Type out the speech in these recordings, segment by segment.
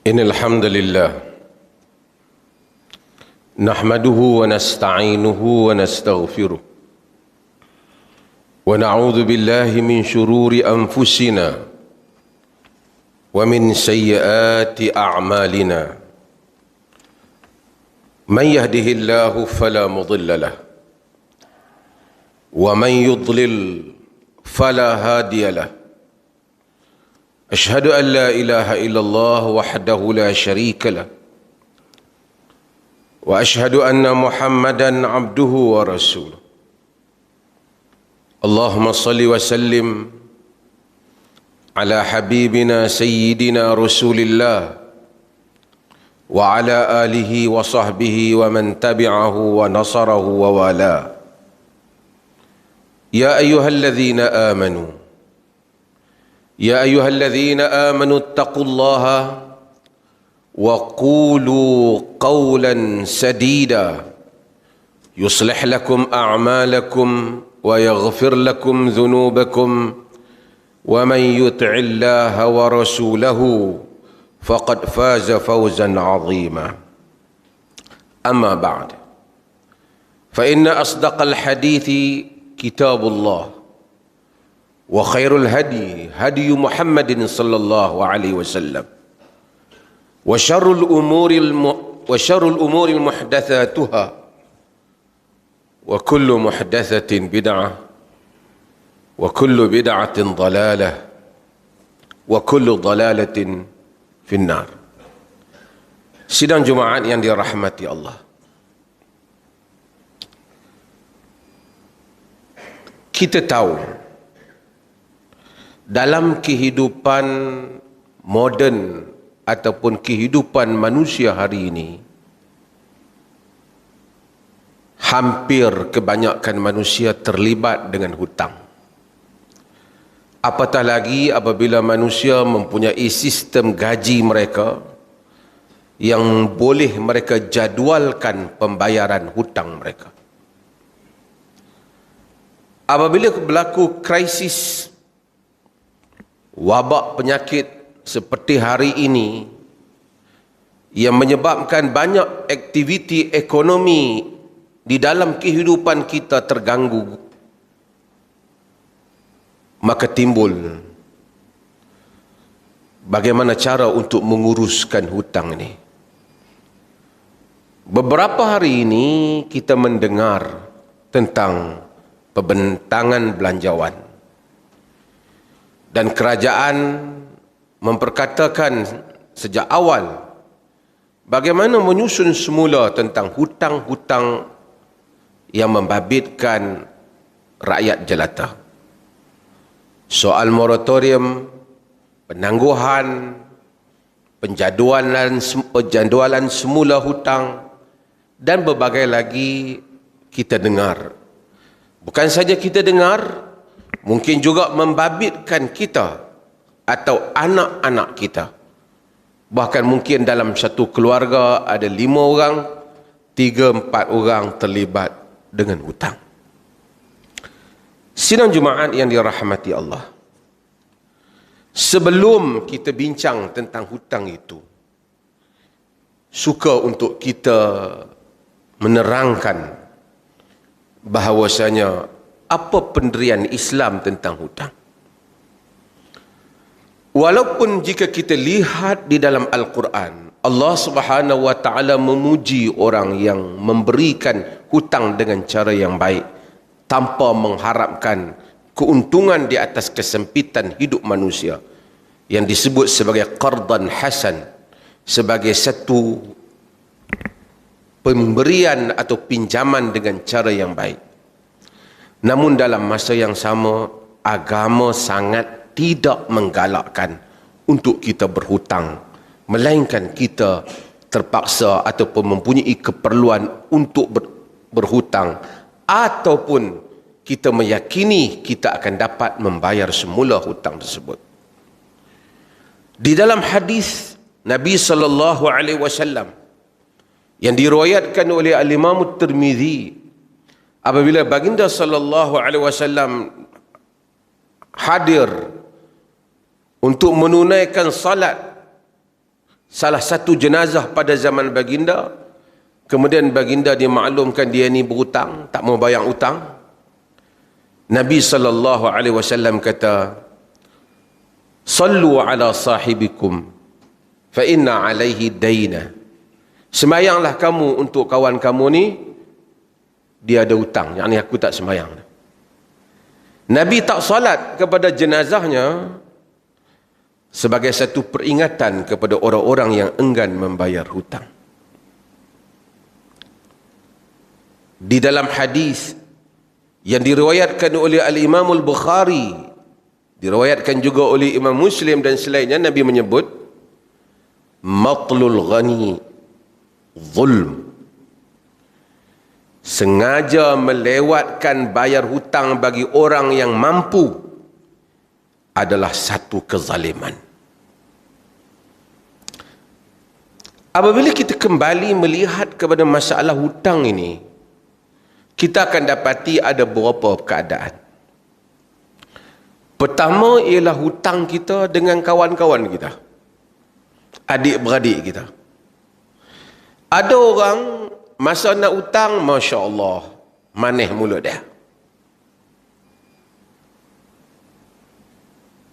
إن الحمد لله نحمده ونستعينه ونستغفره ونعوذ بالله من شرور أنفسنا ومن سيئات أعمالنا من يهده الله فلا مضل له ومن يضلل فلا هادي له أشهد أن لا إله إلا الله وحده لا شريك له وأشهد أن محمدًا عبده ورسوله اللهم صل وسلم على حبيبنا سيدنا رسول الله وعلى آله وصحبه ومن تبعه ونصره ووالاه يا أيها الذين آمنوا اتقوا الله وقولوا قولا سديدا يصلح لكم أعمالكم ويغفر لكم ذنوبكم ومن يطع الله ورسوله فقد فاز فوزا عظيما أما بعد فإن أصدق الحديث كتاب الله وخير الهدي هدي محمد صلى الله عليه وسلم وشر الأمور محدثاتها وكل محدثة بدعة وكل بدعة ضلالة وكل ضلالة في النار. Sidang Jumaat yang dirahmati Allah, kita tahu dalam kehidupan moden ataupun kehidupan manusia hari ini, hampir kebanyakan manusia terlibat dengan hutang. Apatah lagi apabila manusia mempunyai sistem gaji mereka yang boleh mereka jadualkan pembayaran hutang mereka. Apabila berlaku krisis wabak penyakit seperti hari ini yang menyebabkan banyak aktiviti ekonomi di dalam kehidupan kita terganggu, maka timbul bagaimana cara untuk menguruskan hutang ini. Beberapa hari ini kita mendengar tentang pembentangan belanjawan, dan kerajaan memperkatakan sejak awal bagaimana menyusun semula tentang hutang-hutang yang membabitkan rakyat jelata. Soal moratorium, penangguhan, penjadualan semula hutang dan berbagai lagi kita dengar. Bukan saja kita dengar, mungkin juga membabitkan kita atau anak-anak kita. Bahkan mungkin dalam satu keluarga ada 5 orang, 3-4 orang terlibat dengan hutang. Sidang Jumaat yang dirahmati Allah, sebelum kita bincang tentang hutang itu, suka untuk kita menerangkan bahawasanya apa pendirian Islam tentang hutang. Walaupun jika kita lihat di dalam Al-Quran, Allah Subhanahu wa ta'ala memuji orang yang memberikan hutang dengan cara yang baik tanpa mengharapkan keuntungan di atas kesempitan hidup manusia, yang disebut sebagai qardan hasan, sebagai satu pemberian atau pinjaman dengan cara yang baik. Namun dalam masa yang sama, agama sangat tidak menggalakkan untuk kita berhutang, melainkan kita terpaksa ataupun mempunyai keperluan untuk berhutang, ataupun kita meyakini kita akan dapat membayar semula hutang tersebut. Di dalam hadis Nabi SAW yang diriwayatkan oleh Al-Imam At-Tirmidzi, apabila baginda SAW hadir untuk menunaikan salat salah satu jenazah pada zaman baginda, kemudian baginda dia maklumkan dia ni berhutang, tak mau bayar hutang. Nabi SAW kata, sallu ala sahibikum fa inna alaihi daina. Sembayanglah kamu untuk kawan kamu ni, dia ada hutang, yang ni aku tak sembayang. Nabi tak salat kepada jenazahnya sebagai satu peringatan kepada orang-orang yang enggan membayar hutang. Di dalam hadis yang diriwayatkan oleh Al-Imam Al-Bukhari, diriwayatkan juga oleh Imam Muslim dan selainnya, Nabi menyebut matlul ghani zulm. Sengaja melewatkan bayar hutang bagi orang yang mampu adalah satu kezaliman. Apabila kita kembali melihat kepada masalah hutang ini, kita akan dapati ada beberapa keadaan. Pertama ialah hutang kita dengan kawan-kawan kita, adik-beradik kita. Ada orang masa nak hutang, Masya Allah, manis mulut dia.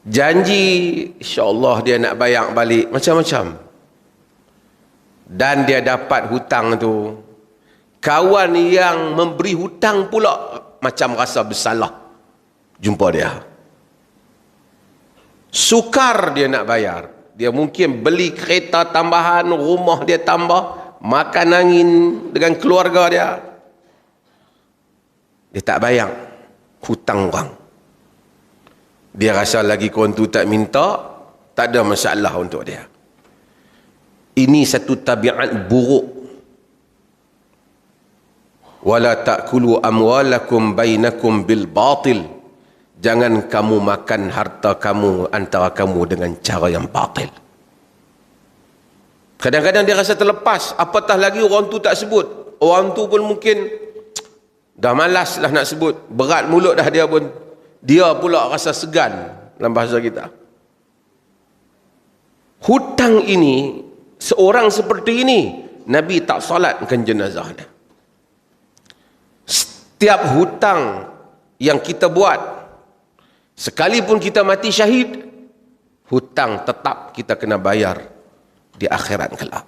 Janji, insya-Allah dia nak bayar balik, macam-macam. Dan dia dapat hutang tu, kawan yang memberi hutang pula macam rasa bersalah jumpa dia. Sukar dia nak bayar. Dia mungkin beli kereta tambahan, rumah dia tambah, makan angin dengan keluarga dia. Dia tak bayar hutang orang. Dia rasa lagi kawan tu tak minta, tak ada masalah untuk dia. Ini satu tabiat buruk. Wala ta'kulu amwalakum bainakum bil batil. Jangan kamu makan harta kamu antara kamu dengan cara yang batil. Kadang-kadang dia rasa terlepas, apatah lagi orang tu tak sebut. Orang tu pun mungkin dah malas lah nak sebut, berat mulut dah dia pun. Dia pula rasa segan dalam bahasa kita. Hutang ini, seorang seperti ini, Nabi tak salatkan jenazah dia. Setiap hutang yang kita buat, sekalipun kita mati syahid, hutang tetap kita kena bayar di akhirat kelak.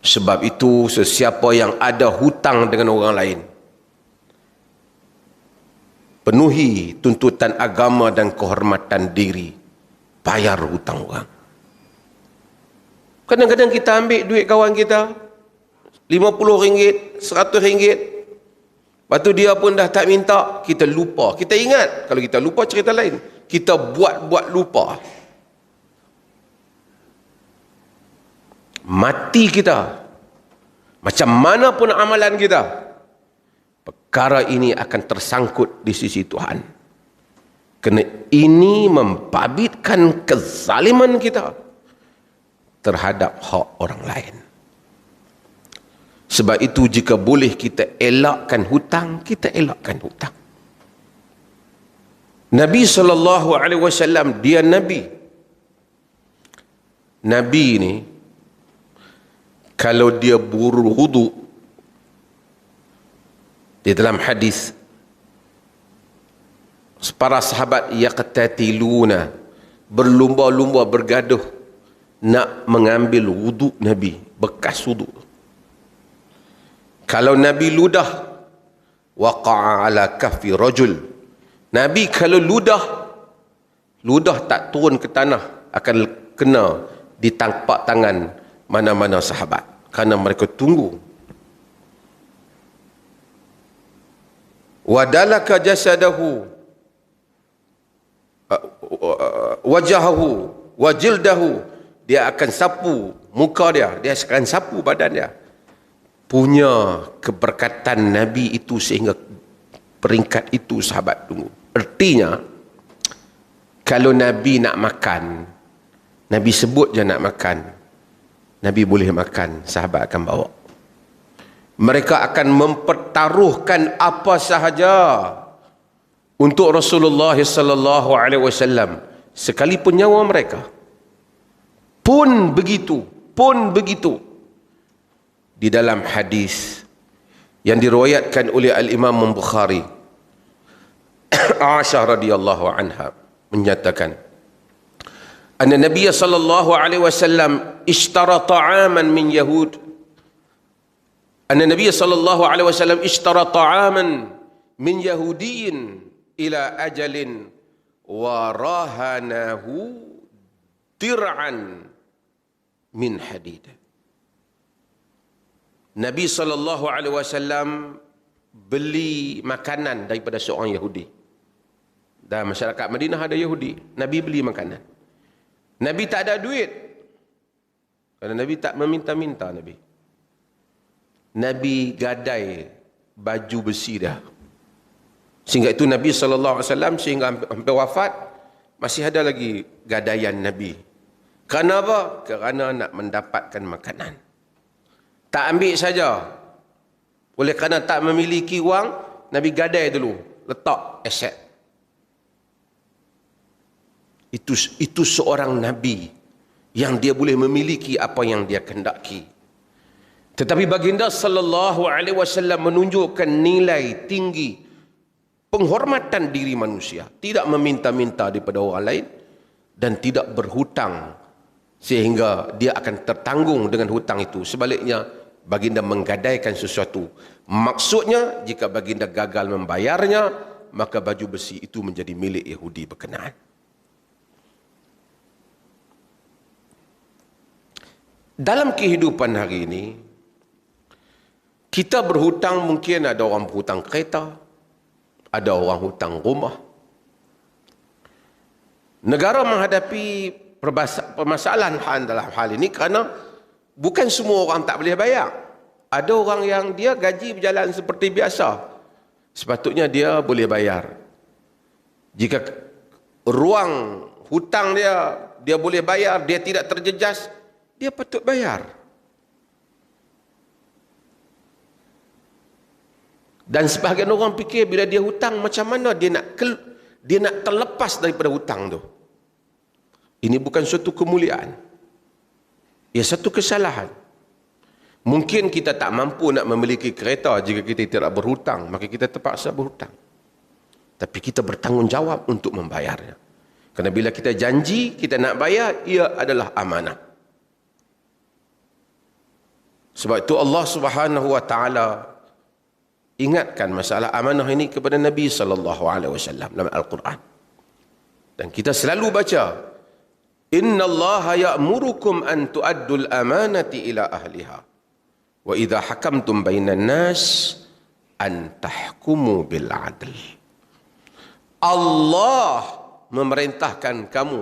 Sebab itu, sesiapa yang ada hutang dengan orang lain, penuhi tuntutan agama dan kehormatan diri, bayar hutang orang. Kadang-kadang kita ambil duit kawan kita, RM50, RM100, lepas tu dia pun dah tak minta, kita lupa. Kita ingat, kalau kita lupa cerita lain. Kita buat-buat lupa. Mati kita, macam mana pun amalan kita, perkara ini akan tersangkut di sisi Tuhan. Kerana ini membabitkan kezaliman kita terhadap hak orang lain. Sebab itu jika boleh kita elakkan hutang, kita elakkan hutang. Nabi SAW, dia Nabi. Nabi ni, kalau dia berwudu, di dalam hadis, para sahabat yaqtatiluna, berlumba-lumba, bergaduh nak mengambil wudu Nabi, bekas wudu. Kalau Nabi ludah, waqa'a ala kaffi rajul. Nabi kalau ludah tak turun ke tanah, akan kena di tapak tangan mana-mana sahabat, kerana mereka tunggu. Wadalaka jasadahu wajahahu wajildahu, dia akan sapu muka dia, dia akan sapu badan dia. Punya keberkatan Nabi itu sehingga peringkat itu sahabat tunggu. Artinya, kalau Nabi nak makan, Nabi sebut je nak makan, Nabi boleh makan, sahabat akan bawa. Mereka akan mempertaruhkan apa sahaja untuk Rasulullah sallallahu alaihi wasallam sekalipun nyawa mereka. Pun begitu. Di dalam hadis yang diriwayatkan oleh Al-Imam Bukhari, Aisyah radhiyallahu anha menyatakan, anna Nabiy sallallahu alaihi wasallam ishtara ta'aman min Yahud. Anna Nabiy sallallahu alaihi wasallam ishtara ta'aman min Yahudiyin ila ajalin wa rahanahu dir'an min hadid. Nabi sallallahu alaihi wasallam beli makanan daripada seorang Yahudi. Dan masyarakat Madinah ada Yahudi. Nabi beli makanan. Nabi tak ada duit. Kerana Nabi tak meminta-minta Nabi. Nabi gadai baju besi dah. Sehingga itu Nabi sallallahu alaihi wasallam sehingga hampir wafat masih ada lagi gadaian Nabi. Kerana apa? Kerana nak mendapatkan makanan. Tak ambil saja. Oleh kerana tak memiliki wang, Nabi gadai dulu, letak aset. Itu seorang Nabi yang dia boleh memiliki apa yang dia kehendaki. Tetapi baginda sallallahu alaihi wasallam menunjukkan nilai tinggi penghormatan diri manusia, tidak meminta-minta daripada orang lain dan tidak berhutang sehingga dia akan tertanggung dengan hutang itu. Sebaliknya, baginda menggadaikan sesuatu. Maksudnya, jika baginda gagal membayarnya, maka baju besi itu menjadi milik Yahudi berkenaan. Dalam kehidupan hari ini, kita berhutang, mungkin ada orang berhutang kereta, ada orang hutang rumah. Negara menghadapi permasalahan dalam hal ini kerana bukan semua orang tak boleh bayar. Ada orang yang dia gaji berjalan seperti biasa, sepatutnya dia boleh bayar. Jika ruang hutang dia boleh bayar, dia tidak terjejas, dia patut bayar. Dan sebahagian orang fikir bila dia hutang, macam mana dia nak terlepas daripada hutang tu. Ini bukan suatu kemuliaan. Ia satu kesalahan. Mungkin kita tak mampu nak memiliki kereta jika kita tidak berhutang, maka kita terpaksa berhutang. Tapi kita bertanggungjawab untuk membayarnya. Kerana bila kita janji kita nak bayar, ia adalah amanah. Sebab itu Allah Subhanahu wa taala ingatkan masalah amanah ini kepada Nabi sallallahu alaihi wasallam dalam Al-Quran. Dan kita selalu baca, Inna Allah ya'murukum an tu'addul amanati ila ahliha wa idha hakamtum bainan nas an tahkumu bil adl. Allah memerintahkan kamu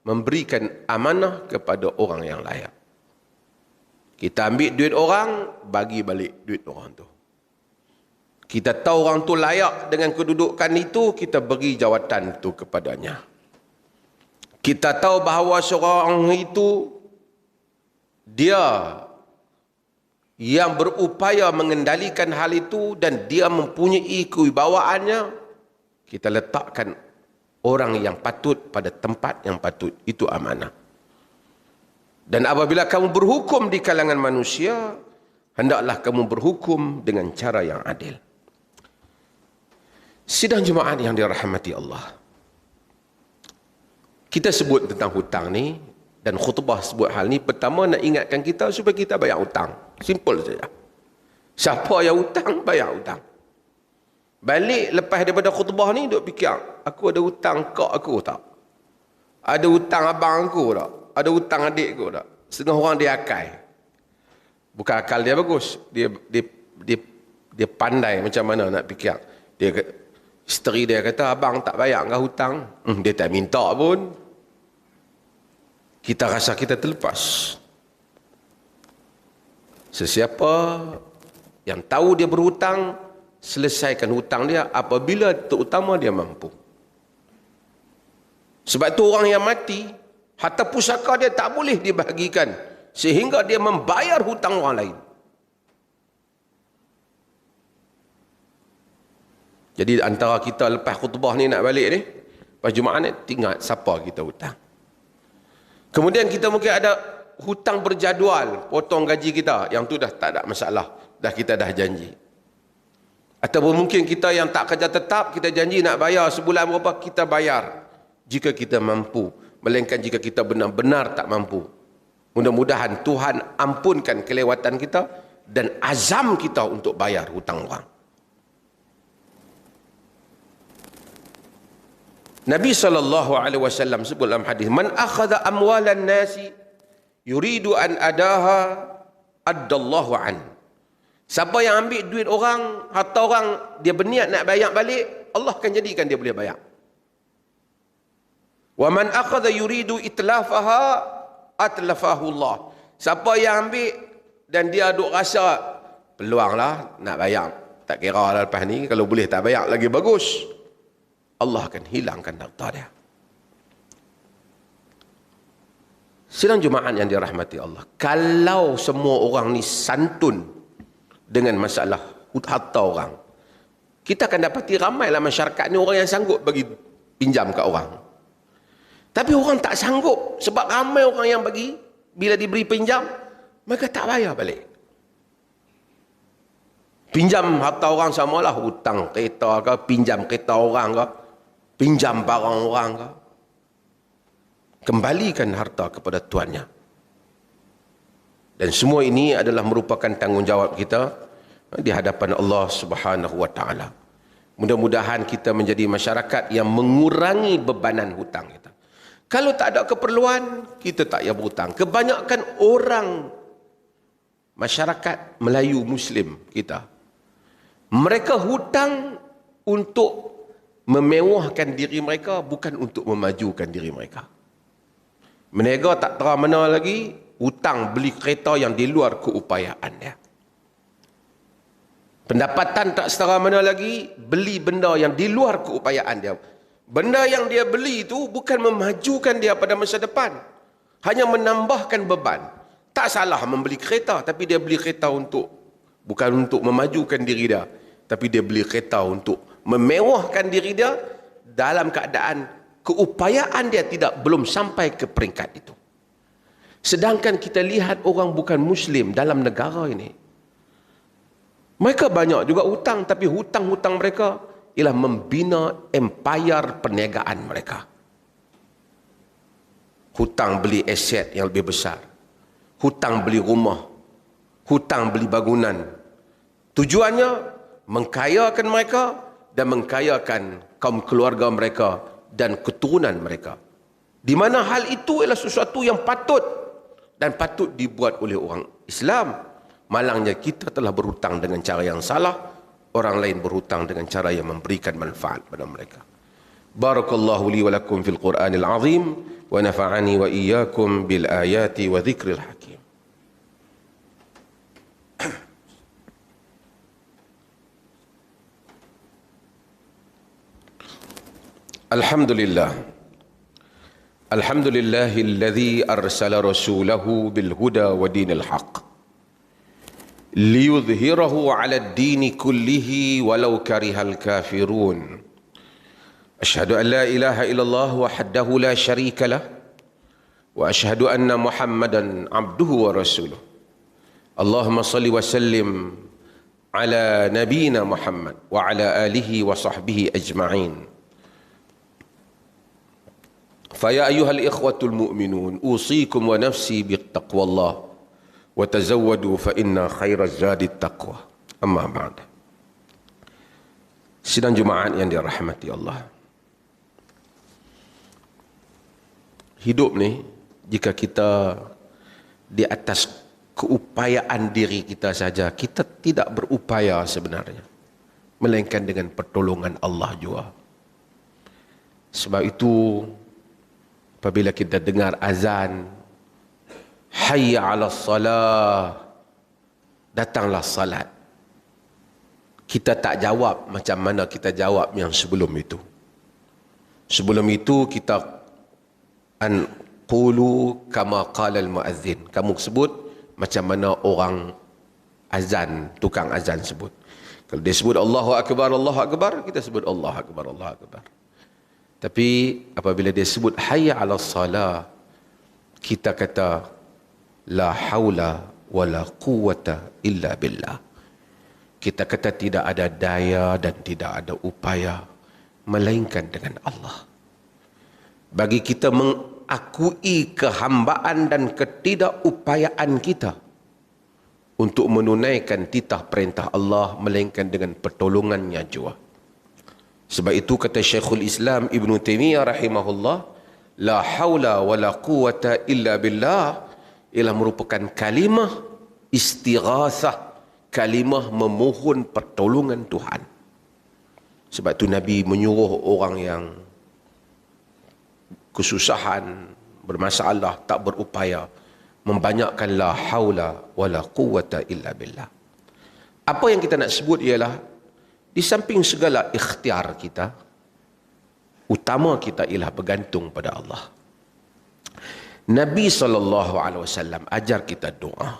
memberikan amanah kepada orang yang layak. Kita ambil duit orang, bagi balik duit orang tu. Kita tahu orang tu layak dengan kedudukan itu, kita beri jawatan itu kepadanya. Kita tahu bahawa seorang itu dia yang berupaya mengendalikan hal itu dan dia mempunyai kewibawaannya, kita letakkan orang yang patut pada tempat yang patut. Itu amanah. Dan apabila kamu berhukum di kalangan manusia, hendaklah kamu berhukum dengan cara yang adil. Sidang jemaat yang dirahmati Allah, kita sebut tentang hutang ni, dan khutbah sebut hal ni, pertama nak ingatkan kita supaya kita bayar hutang. Simple saja. Siapa yang hutang, bayar hutang. Balik lepas daripada khutbah ni, duk fikir, aku ada hutang kak aku tak? Ada hutang abang aku tak? Ada hutang adik aku tak? Setengah orang dia akal. Bukan akal dia bagus. Dia pandai macam mana nak fikir. Isteri dia kata, abang tak bayar kau hutang. Dia tak minta pun. Kita rasa kita terlepas. Sesiapa yang tahu dia berhutang, selesaikan hutang dia apabila terutama dia mampu. Sebab itu orang yang mati, harta pusaka dia tak boleh dibahagikan sehingga dia membayar hutang orang lain. Jadi antara kita lepas khutbah ni nak balik ni, Lepas Jumaat ni ingat siapa kita hutang. Kemudian kita mungkin ada hutang berjadual, potong gaji kita, yang tu dah tak ada masalah, dah kita dah janji. Ataupun mungkin kita yang tak kerja tetap, kita janji nak bayar sebulan berapa, kita bayar jika kita mampu, melainkan jika kita benar-benar tak mampu. Mudah-mudahan Tuhan ampunkan kelewatan kita dan azam kita untuk bayar hutang orang. Nabi SAW sebut dalam hadis, man akhadha amwalan nasi yuridu an adaha addallahu an. Siapa yang ambil duit orang, harta orang, dia berniat nak bayar balik, Allah akan jadikan dia boleh bayar. Wa man akhadha yuridu itlafaha atlafahu Allah. Siapa yang ambil dan dia duk rasa peluanglah nak bayar, tak kira lah lepas ni, kalau boleh tak bayar lagi bagus, Allah akan hilangkan harta dia. Sidang Jumaat yang dirahmati Allah, kalau semua orang ni santun dengan masalah harta orang, kita akan dapati ramailah masyarakat ni orang yang sanggup bagi pinjam kat orang. Tapi orang tak sanggup, sebab ramai orang yang bagi, bila diberi pinjam, mereka tak bayar balik. Pinjam harta orang samalah hutang kereta ke, pinjam kereta orang ke, pinjam barang orang ke. Kembalikan harta kepada tuannya. Dan semua ini adalah merupakan tanggungjawab kita di hadapan Allah Subhanahu wa taala. Mudah-mudahan kita menjadi masyarakat yang mengurangi bebanan hutang kita. Kalau tak ada keperluan, kita tak payah berhutang. Kebanyakan orang masyarakat Melayu Muslim kita, mereka hutang untuk memewahkan diri mereka, bukan untuk memajukan diri mereka. Mereka tak tahu mana lagi hutang beli kereta yang di luar keupayaan dia. Pendapatan tak setara mana lagi beli benda yang di luar keupayaan dia. Benda yang dia beli itu bukan memajukan dia pada masa depan, hanya menambahkan beban. Tak salah membeli kereta, tapi dia beli kereta untuk, bukan untuk memajukan diri dia, tapi dia beli kereta untuk memewahkan diri dia dalam keadaan keupayaan dia belum sampai ke peringkat itu. Sedangkan kita lihat orang bukan Muslim dalam negara ini, mereka banyak juga hutang, tapi hutang-hutang mereka ialah membina empayar perniagaan mereka. Hutang beli aset yang lebih besar, hutang beli rumah, hutang beli bangunan. Tujuannya mengkayakan mereka dan mengkayakan kaum keluarga mereka dan keturunan mereka. Di mana hal itu ialah sesuatu yang patut dan patut dibuat oleh orang Islam. Malangnya kita telah berhutang dengan cara yang salah, orang lain berhutang dengan cara yang memberikan manfaat pada mereka. Barakallahu li wa lakum fil Qur'anil azim wa nafa'ani wa iyyakum bil ayati wa dzikril hakim. Alhamdulillah. Alhamdulillahilladzi arsala rasulahu bil huda wa dinil haqq liyudhhirahu 'ala ad-dini kullihi walau karihal kafirun. Asyhadu an la ilaha illallah wahdahu la syarika lah wa asyhadu anna Muhammadan 'abduhu wa rasuluh. Allahumma shalli wa sallim ala nabiyyina Muhammad wa ala alihi wa sahbihi ajma'in. Faya ayyuhal ikhwatul mu'minun usikum wa nafsi bittaqwallah wa tazawwadu fa inna khairaz zadi taqwa. Amma ba'd. Sidang Jumaat yang dirahmati Allah. Hidup ni, jika kita di atas keupayaan diri kita saja, kita tidak berupaya sebenarnya, melainkan dengan pertolongan Allah juga. Sebab itu apabila kita dengar azan, hayya 'alas salah, datanglah salat, kita tak jawab macam mana kita jawab yang sebelum itu. Sebelum itu kita qulu kama qala al-muazzin, kamu sebut macam mana orang azan, tukang azan sebut. Kalau dia sebut Allahu akbar, Allahu akbar, kita sebut Allahu akbar, Allahu akbar. Tapi apabila dia sebut hayya 'alas salah, kita kata la haula wala quwwata illa billah. Kita kata tidak ada daya dan tidak ada upaya melainkan dengan Allah. Bagi kita mengakui kehambaan dan ketidakupayaan kita untuk menunaikan titah perintah Allah melainkan dengan pertolongannya jua. Sebab itu kata Syekhul Islam Ibn Taimiyah rahimahullah, la haula wa la quwata illa billah ialah merupakan kalimah istighathah, kalimah memohon pertolongan Tuhan. Sebab itu Nabi menyuruh orang yang kesusahan, bermasalah, tak berupaya, membanyakkan la haula wa la quwata illa billah. Apa yang kita nak sebut ialah di samping segala ikhtiar kita, utama kita ialah bergantung pada Allah. Nabi SAW ajar kita doa.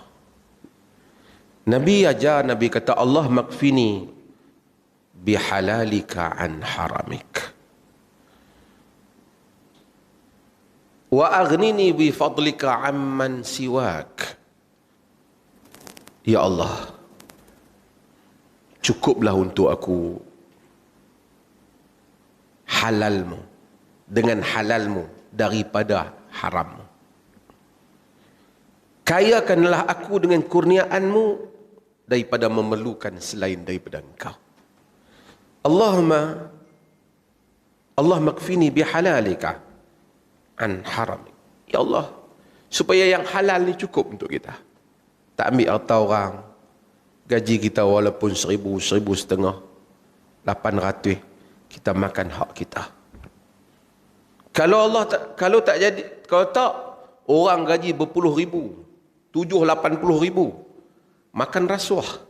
Nabi kata, Allah makfini bihalalika an haramik. Wa aghnini bifadlika amman siwak. Ya Allah, cukuplah untuk aku halalmu, dengan halalmu daripada harammu. Kayakanlah aku dengan kurniaanmu daripada memerlukan selain daripada engkau. Allah makfini bihalalika an haramik. Ya Allah, supaya yang halal ni cukup untuk kita. Tak ambil harta orang. Gaji kita walaupun 1,000, 1,500, 800, kita makan hak kita. Kalau tak jadi, kalau tak, orang gaji berpuluh ribu, 7-80 ribu, makan rasuah.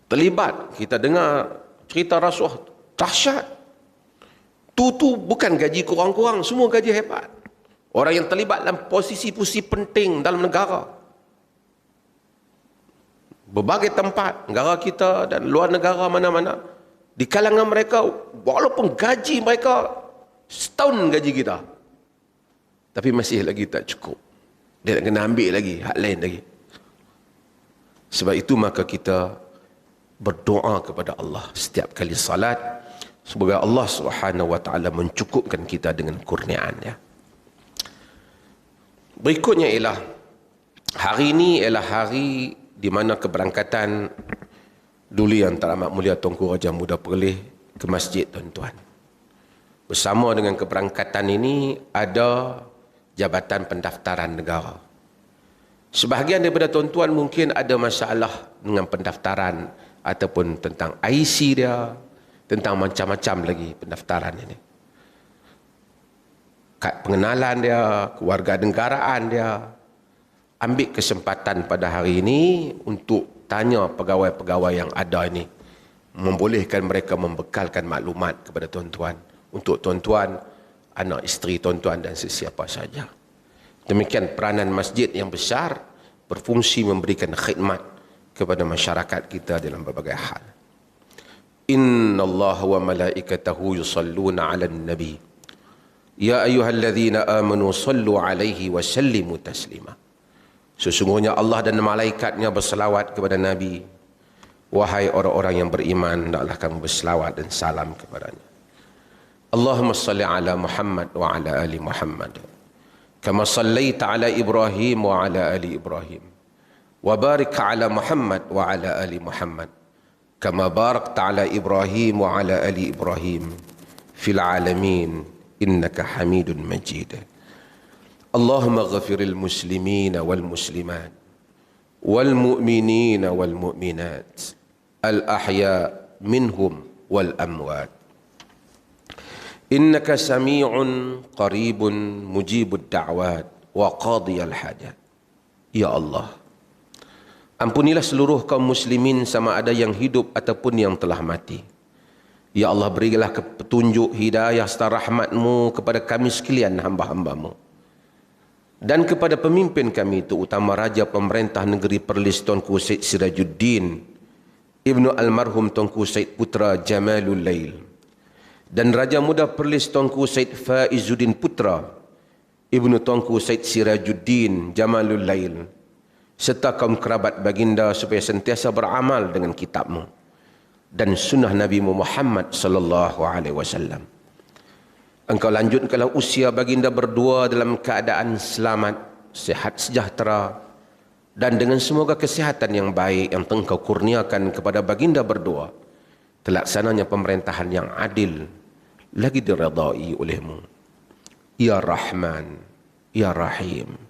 Terlibat, kita dengar cerita rasuah, dahsyat. Tu bukan gaji kurang-kurang, semua gaji hebat. Orang yang terlibat dalam posisi-posisi penting dalam negara. Berbagai tempat, negara kita dan luar negara mana-mana. Di kalangan mereka, walaupun gaji mereka setahun gaji kita, tapi masih lagi tak cukup. Dia nak kena ambil lagi, hak lain lagi. Sebab itu maka kita berdoa kepada Allah setiap kali salat, semoga Allah SWT mencukupkan kita dengan kurniaannya. Berikutnya ialah, hari ini ialah hari di mana keberangkatan Duli Yang Teramat Mulia Tunku Raja Muda Perlis ke masjid, tuan-tuan. Bersama dengan keberangkatan ini ada Jabatan Pendaftaran Negara. Sebahagian daripada tuan-tuan mungkin ada masalah dengan pendaftaran ataupun tentang IC dia, tentang macam-macam lagi pendaftaran ini. Kad pengenalan dia, kewarganegaraan dia. Ambil kesempatan pada hari ini untuk tanya pegawai-pegawai yang ada ini, membolehkan mereka membekalkan maklumat kepada tuan-tuan, untuk tuan-tuan, anak isteri tuan-tuan dan sesiapa saja. Demikian peranan masjid yang besar, berfungsi memberikan khidmat kepada masyarakat kita dalam berbagai hal. Inna Allah wa malaikatahu yusalluna ala nabi. Ya ayyuhalladzina amanu sallu alaihi wa sallimu taslima. Sesungguhnya Allah dan malaikatnya berselawat kepada Nabi. Wahai orang-orang yang beriman, hendaklah kamu berselawat dan salam kepadanya. Allahumma salli ala Muhammad wa ala ali Muhammad. Kama sallaita ala Ibrahim wa ala ali Ibrahim. Wa barik ala Muhammad wa ala ali Muhammad. Kama barakta ala Ibrahim wa ala ali Ibrahim. Fil alamin innaka hamidun majid. Allahumma ghafiril muslimina wal muslimat. Wal mu'minina wal mu'minat. Al ahya minhum wal amwat. Innaka sami'un qaribun mujibud da'wat wa qadiyal hajat. Ya Allah, ampunilah seluruh kaum muslimin sama ada yang hidup ataupun yang telah mati. Ya Allah, berilah petunjuk hidayah serta rahmat-Mu kepada kami sekalian hamba-hamba-Mu. Dan kepada pemimpin kami, terutama Raja Pemerintah Negeri Perlis Tunku Syed Sirajuddin Ibnu Almarhum Tunku Syed Putra Jamalul Lail. dan Raja Muda Perlis Tuanku Said Faizuddin Putra, Ibnu Tuanku Said Sirajuddin Jamalul Lail, serta kaum kerabat baginda supaya sentiasa beramal dengan kitabmu dan sunnah Nabi Muhammad sallallahu alaihi wasallam. Engkau lanjutkanlah usia baginda berdua dalam keadaan selamat, sehat sejahtera, dan dengan semoga kesihatan yang baik yang engkau kurniakan kepada baginda berdua, terlaksananya pemerintahan yang adil lagi diredai olehmu. Ya Rahman, Ya Rahim,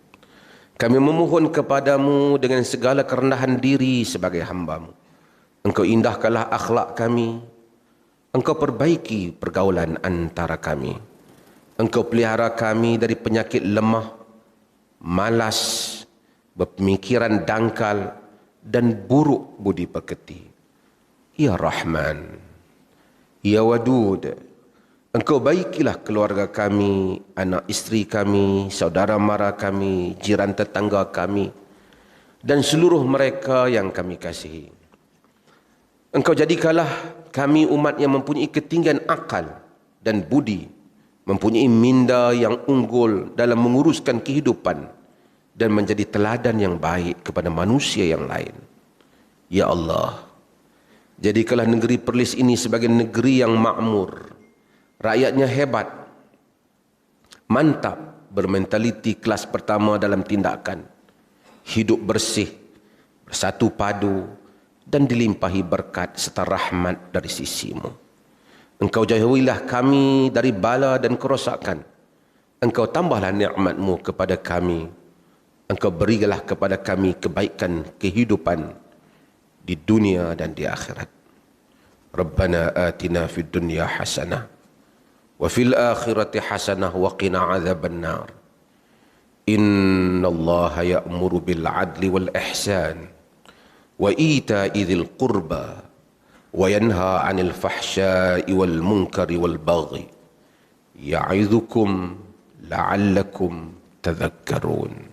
kami memohon kepadamu dengan segala kerendahan diri sebagai hambamu. Engkau indahkanlah akhlak kami. Engkau perbaiki pergaulan antara kami. Engkau pelihara kami dari penyakit lemah, malas, berpemikiran dangkal, dan buruk budi pekerti. Ya Rahman, Ya Wadud, Engkau baikilah keluarga kami, anak isteri kami, saudara mara kami, jiran tetangga kami, dan seluruh mereka yang kami kasihi. Engkau jadikanlah kami umat yang mempunyai ketinggian akal dan budi, mempunyai minda yang unggul dalam menguruskan kehidupan dan menjadi teladan yang baik kepada manusia yang lain. Ya Allah, jadikanlah negeri Perlis ini sebagai negeri yang makmur, rakyatnya hebat, mantap, bermentaliti kelas pertama dalam tindakan, hidup bersih, bersatu padu, dan dilimpahi berkat serta rahmat dari sisimu. Engkau jauhilah kami dari bala dan kerosakan. Engkau tambahlah nikmatmu kepada kami. Engkau berilah kepada kami kebaikan kehidupan di dunia dan di akhirat. Rabbana atina fid dunya hasanah wa fil akhirati hasanah wa qina adzaban nar. Innallaha ya'muru bil adli wal ihsan wa ita'i dzil qurba wa yanha 'anil fahsya'i wal munkari wal baghi ya'idzukum la'allakum tadhakkarun.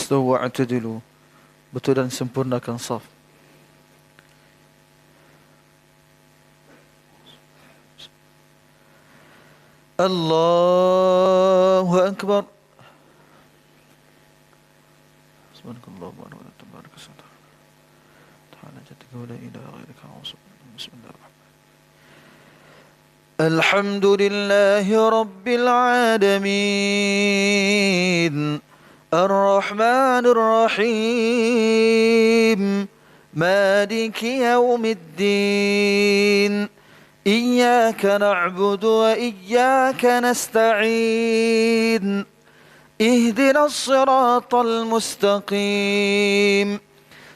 Istawu wa'tadilu. Betul dan sempurnakan saf. Allahu Akbar. Subhanakallahumma wa bihamdika tabaraka ismuka ta'ala jadduka wa la ilaha ghayrika bismillahir الحمد لله رب العالمين الرحمن الرحيم مالك يوم الدين إياك نعبد وإياك نستعين اهدنا الصراط المستقيم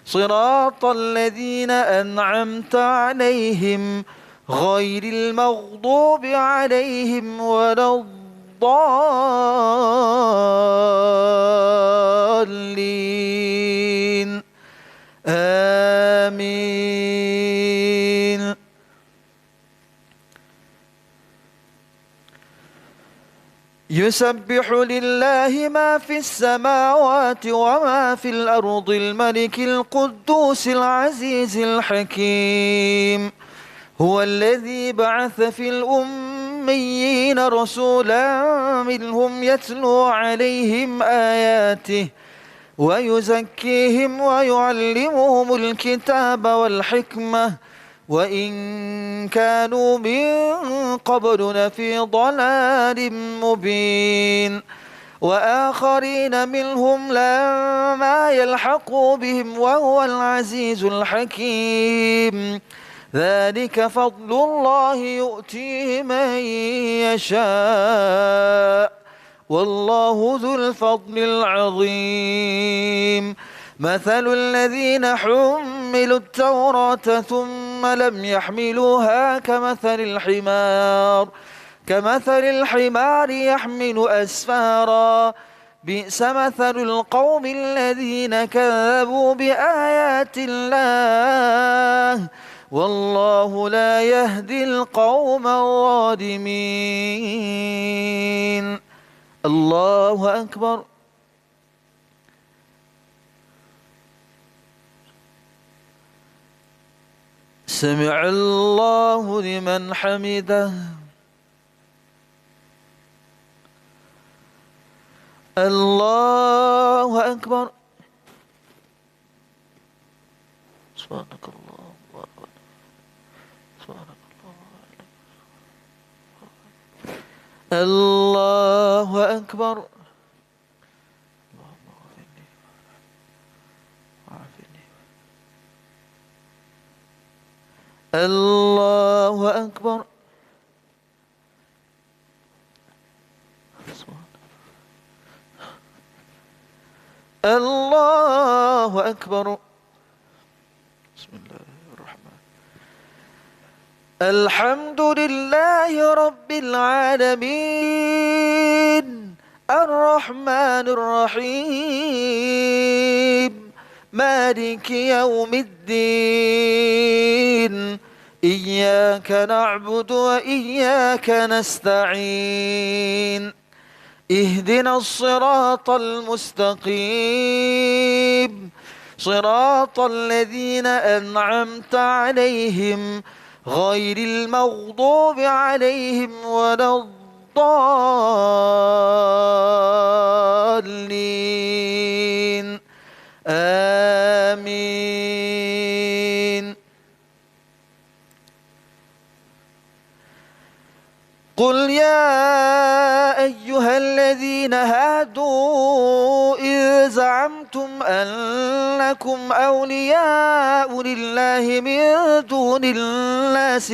صراط الذين أنعمت عليهم غير المغضوب عليهم ولا الضالين آمين. يسبح لله ما في السماوات وما في الأرض الملك القدوس العزيز الحكيم. هو الذي بعث في الأميين رسولا منهم يتلو عليهم آياته ويزكيهم ويعلمهم الكتاب والحكمة وإن كانوا من قبل لفي ضلال مبين. وآخرين منهم لما يلحقوا بهم وهو العزيز الحكيم. ذلك فضل الله يؤتيه من يشاء والله ذو الفضل العظيم. مثل الذين حملوا التوراة ثم لم يحملوها كمثل الحمار يحمل أسفارا بئس مثل القوم الذين كذبوا بآيات الله والله لا يهدي القوم الظالمين. الله أكبر. سمع الله لمن حمده. الله أكبر. سبحانك اللهم وبحمدك. سبحانك اللهم الله أكبر. اللهم اغفرني وعافني. الله أكبر. الله أكبر. بسم الله الرحمن. الحمد لله رب العالمين الرحمن الرحيم مالك يوم الدين. إياك نعبد وإياك نستعين. اهدنا الصراط المستقيم صراط الذين أنعمت عليهم غير المغضوب عليهم ولا الضالين آمين. قل يا أيها الذين هادوا إذ زعمتم أنكم أولياء لله من دون الناس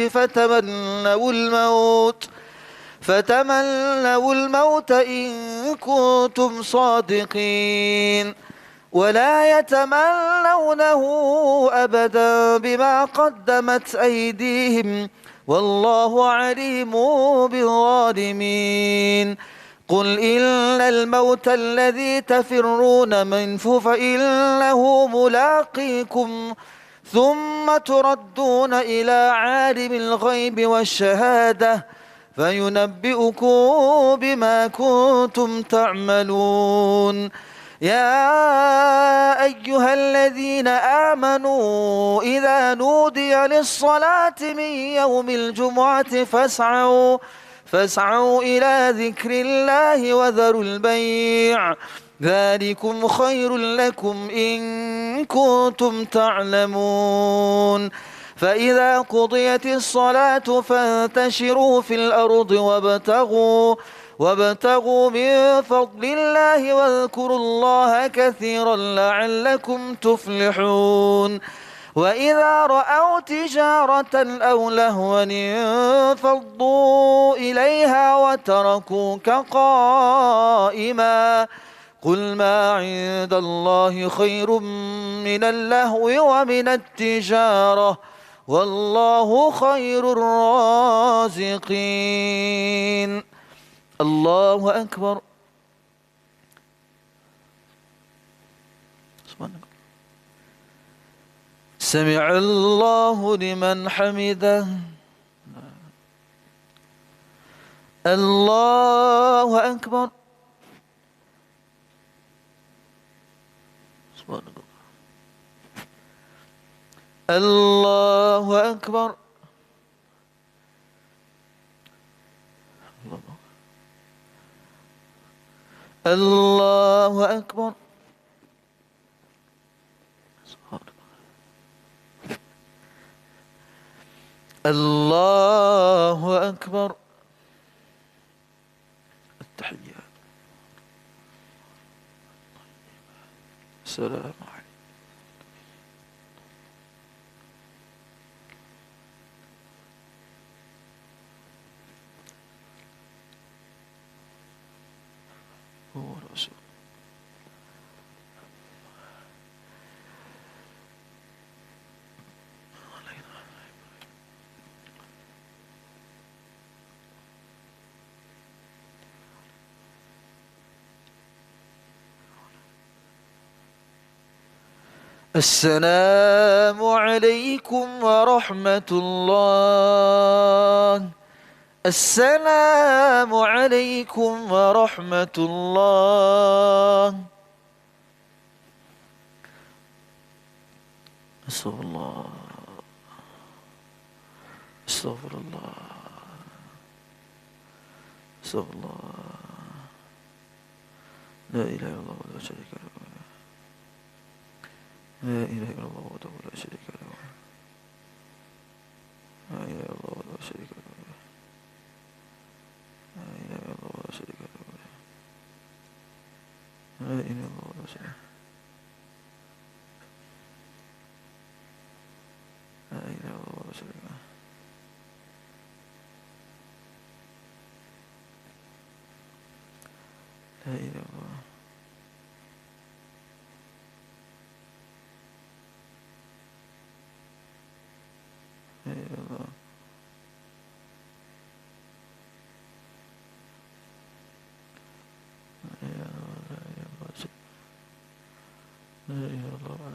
فتمنوا الموت إن كنتم صادقين ولا يتمنونه أبدا بما قدمت أيديهم والله عليم بالظالمين. قل إن الموت الذي تفرون منه فإنه ملاقيكم ثم تردون إلى عالم الغيب والشهادة فينبئكم بما كنتم تعملون. يا أيها الذين آمنوا إذا نودي للصلاة من يوم الجمعة فاسعوا إلى ذكر الله وذروا البيع ذلكم خير لكم إن كنتم تعلمون. فإذا قضيت الصلاة فانتشروا في الأرض وابتغوا من فضل الله واذكروا الله كثيرا لعلكم تفلحون. وإذا رأوا تجارة أو لهوا انفضوا إليها وتركوك قائما قل ما عند الله خير من اللهو ومن التجارة والله خير الرازقين. الله أكبر. سمع الله لمن حمده. الله أكبر. الله أكبر. الله أكبر. الله أكبر. التحيات. السلام عليكم. هو رسول. السلام عليكم ورحمة الله. السلام عليكم ورحمة الله. استغفر الله. استغفر الله. استغفر الله. لا إله إلا الله ولا شريك له. لا إله إلا الله وحده لا شريك له. لا إله إلا الله ولا شريك له. لا إله إلا الله ولا شريك له. لا إله إلا الله ولا شريك له. لا إله إلا الله ولا شريك له. لا إله إلا الله. لا إله إلا الله. لا إله إلا الله. لا إله إلا الله.